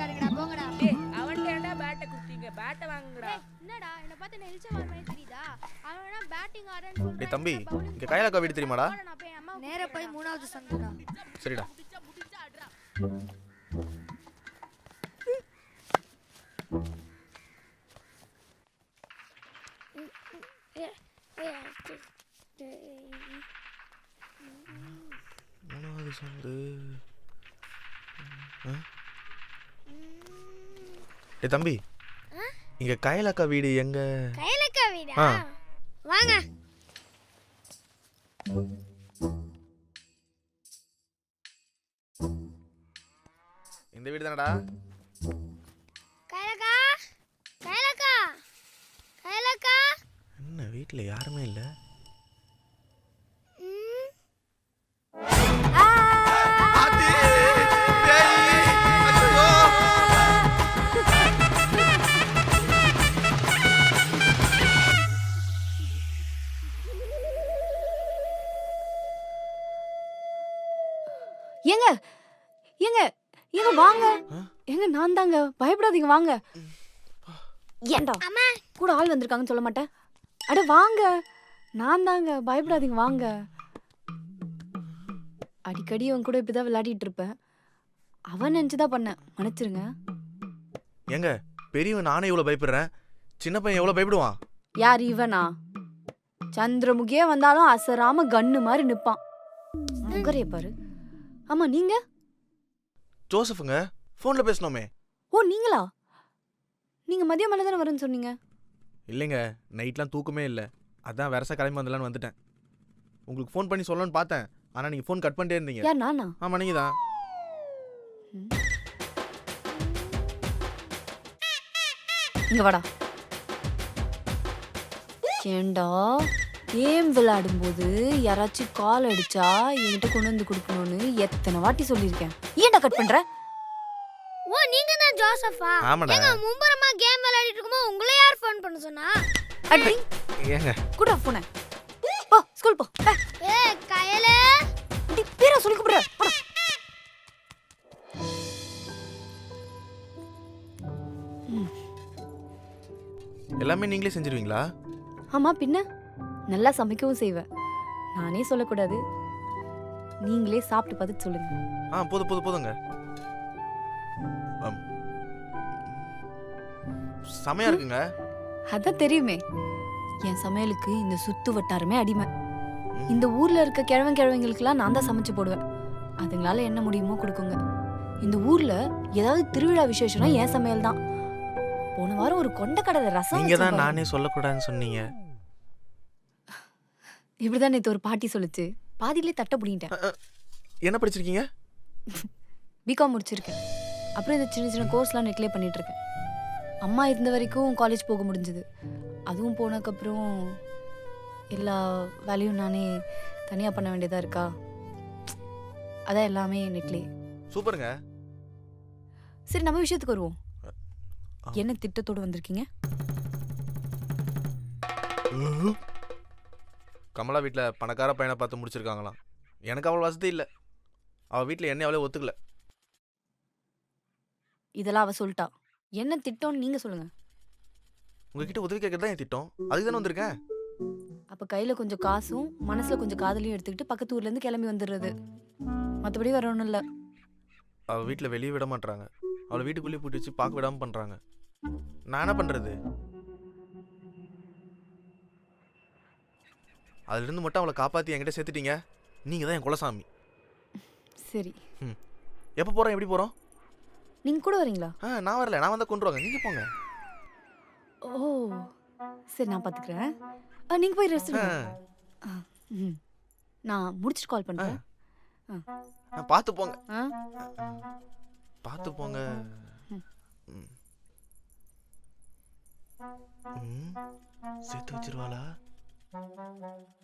இருக்காருங்கடா போங்கடா. டேய் அவன்ட்ட ஏன்டா பேட்ட குடுத்தீங்க? பேட்ட வாங்குங்கடா. என்னடா என்ன பார்த்து நான் இழுச்ச மாதிரி தெரியுதா? அவனா பேட்டிங் ஆடுறேன்னு சொல்றான். டேய் தம்பி, இங்க கைலாக்கா வீடு தெரியுமாடா? நேரா போய் 3வது சந்துடா. சரிடா. மூணாவது சந்து. டேய் தம்பி, இங்க கைலாக்கா வீடு எங்க? கைலக்கா வீடா? வாங்க. இந்த வீடு தானடா? கைலக்கா கைலக்கா கைலக்கா. என்ன வீட்ல யாருமே இல்ல? ஏங்க ஏங்க ஏங்க வாங்க. ஏங்க நான் தாங்க, பயப்படாதீங்க வாங்க. ஏண்டா கூட ஆள் வந்திருக்காங்கன்னு சொல்ல மாட்டேன்? அட வாங்க, நான் தாங்க, பயப்படாதீங்க வாங்க. அடிக்கடி அவன் கூட இப்படிதான் விளையாடிட்டு இருப்பேன். அவன் நினைச்சுதான் பண்ணேன், மன்னிச்சிருங்க. ஏங்க பெரியவன் நானே இவ்வளவு பயப்படுறேன், சின்ன பையன் எவ்வளவு பயப்படுவான்? யார் இவனா? சந்திரமுகியே வந்தாலும் அசராம கண்ணு மாதிரி நிப்பான். முகரைய பாரு. ஆமா நீங்க? ஜோசஃப்ங்க, போன்ல பேசணுமே. ஓ நீங்களா? நீங்க மதியம் மேல தானே வரேன்னு சொன்னீங்க. இல்லைங்க, நைட்லாம் தூக்கமே இல்லை, அதான் வரசா கிளம்பி வந்துடலான்னு வந்துட்டேன். உங்களுக்கு ஃபோன் பண்ணி சொல்லணும்னு பார்த்தேன், ஆனால் நீங்கள் ஃபோன் கட் பண்ணிட்டே இருந்தீங்க. யார் நானா? ஆமாம் நீங்கள் தான். இங்க வாடா. ஏண்டா கேம் விளையாடும்போது யாராச்சும் கால் அடிச்சா என்கிட்ட கொண்டு வந்து கொடுக்கணும்னு எத்தனை வாட்டி சொல்லியிருக்கேன். ஏன்டா கட் பண்ற? ஓ நீங்க தான் ஜோசஃபா? ஆமாடா. ஏங்க மும்பரமா கேம் விளையாடிட்டு இருக்கும்போது உங்களை யார் ஃபோன் பண்ண சொன்னா? அடி ஏங்க குடா போனே. போ ஸ்கூல் போ. ஏய் கையலே, அடி பேரா சொல்லி கூப்பிடுற. போடா. எல்லாமே நீங்களே செஞ்சிருவீங்களா? ஆமா பின்ன நல்லா சமைக்கவும் செய்வேன். நானே சொல்லக்கூடாது, நீங்களே சாப்பிட்டு பார்த்துட்டு சொல்லுங்க. போதுங்க. செமையா இருக்குங்க. அதான் தெரியுமே, என் சமையலுக்கு இந்த சுத்து வட்டாரமே அடிமை. இந்த ஊர்ல இருக்க கிழவங்களுக்கெல்லாம் நான் தான் சமைச்சு போடுவேன். அதுங்களால என்ன முடியுமோ கொடுக்குங்க. இந்த ஊர்ல ஏதாவது திருவிழா விசேஷம்னா என் சமையல் தான். போன வாரம் ஒரு கொண்டக்கடலை ரசம். நீங்க தான் நானே சொல்லக்கூடாதுன்னு சொன்னீங்க. இப்படிதான் நேத்து ஒரு பாட்டி சொல்லுச்சு, பாதியிலே தட்ட புடிங்கிட்டேன். என்ன படிச்சிருக்கீங்க? பிகாம் முடிச்சிருக்கேன். அப்புறம் இந்த சின்ன சின்ன கோர்ஸ்லாம் நெட்லேயே பண்ணிட்டு இருக்கேன். அம்மா இருந்த வரைக்கும் காலேஜ் போக முடிஞ்சது. அதுவும் போனதுக்கப்புறம் எல்லா வேலையும் நானே தனியாக பண்ண வேண்டியதாக இருக்கா. அதான் எல்லாமே நெட்லேயே. சூப்பருங்க. சரி நம்ம விஷயத்துக்கு வருவோம். என்ன திட்டத்தோடு வந்திருக்கீங்க? கமலா வீட்டில் பணக்கார பையனை பார்த்து முடிச்சிருக்காங்களாம். எனக்கு அவ்வளோ வசதி இல்லை, அவள் வீட்டில் என்ன அவளே ஒத்துக்கல. இதெல்லாம் அவ சொல்லிட்டா. என்ன திட்டம்னு நீங்க சொல்லுங்க. உங்ககிட்ட உதவி கேட்கறது தான் என் திட்டம், அதுக்கு தானே வந்திருக்கேன். அப்ப கையில கொஞ்சம் காசும் மனசுல கொஞ்சம் காதலையும் எடுத்துக்கிட்டு பக்கத்து ஊர்ல இருந்து கிளம்பி வந்துடுறது. மற்றபடி வர ஒன்றும் இல்லை. அவள் வீட்டில் வெளியே விட மாட்டாங்க, அவளை வீட்டுக்குள்ளேயே பூட்டி வச்சு பார்க்க விடாமல் பண்ணுறாங்க. நான் என்ன பண்ணுறது? அதுலேருந்து மட்டும் அவளை காப்பாற்றி என்கிட்ட சேர்த்துட்டீங்க. நீங்கள் தான் என் குலசாமி. சரி எப்போ போகிறோம், எப்படி போகிறோம்? நீங்க கூட வரீங்களா? நான் வரல, நான் வந்தால் கொண்டுருவாங்க, நீங்கள் போங்க. ஓ சரி நான் பார்த்துக்கிறேன். நீங்க போய் ரெஸ்ட் நான் முடிச்சுட்டு கால் பண்ணுறேன். பார்த்து போங்க. பார்த்து போங்க. சேர்த்து வச்சிருவாளா?